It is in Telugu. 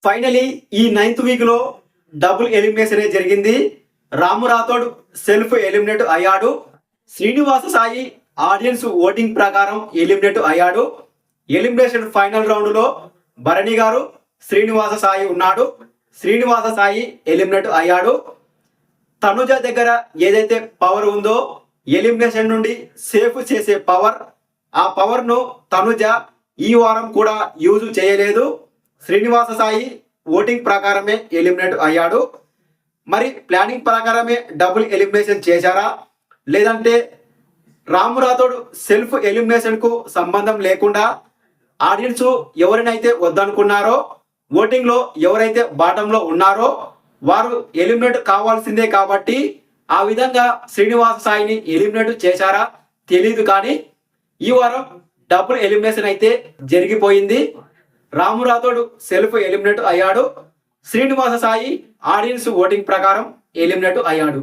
ఫైనలీ ఈ 9th వీక్ లో డబుల్ ఎలిమినేషన్ జరిగింది. రాము రాథోడ్ సెల్ఫ్ ఎలిమినేట్ అయ్యాడు. శ్రీనివాస సాయి ఆడియన్స్ ఓటింగ్ ప్రకారం ఎలిమినేట్ అయ్యాడు. ఎలిమినేషన్ ఫైనల్ రౌండ్ లో భరణి గారు, శ్రీనివాస సాయి ఉన్నాడు. శ్రీనివాస సాయి ఎలిమినేట్ అయ్యాడు. తనుజ దగ్గర ఏదైతే పవర్ ఉందో ఎలిమినేషన్ నుండి సేఫ్ చేసే పవర్, ఆ పవర్ ను తనుజ ఈ వారం కూడా యూజ్ చేయలేదు. శ్రీనివాస సాయి ఓటింగ్ ప్రకారమే ఎలిమినేట్ అయ్యాడు. మరి ప్లానింగ్ ప్రకారమే డబుల్ ఎలిమినేషన్ చేశారా, లేదంటే రాము రాథోడ్ సెల్ఫ్ ఎలిమినేషన్ కు సంబంధం లేకుండా ఆడియన్స్ ఎవరినైతే వద్దనుకున్నారో, ఓటింగ్ లో ఎవరైతే బాటమ్ లో ఉన్నారో వారు ఎలిమినేట్ కావాల్సిందే కాబట్టి ఆ విధంగా శ్రీనివాస సాయిని ఎలిమినేట్ చేశారా తెలీదు. కానీ ఈ వారం డబుల్ ఎలిమినేషన్ అయితే జరిగిపోయింది. రాము రాథోడ్ సెల్ఫ్ ఎలిమినేట్ అయ్యాడు. శ్రీనివాస సాయి ఆడియన్స్ ఓటింగ్ ప్రకారం ఎలిమినేట్ అయ్యాడు.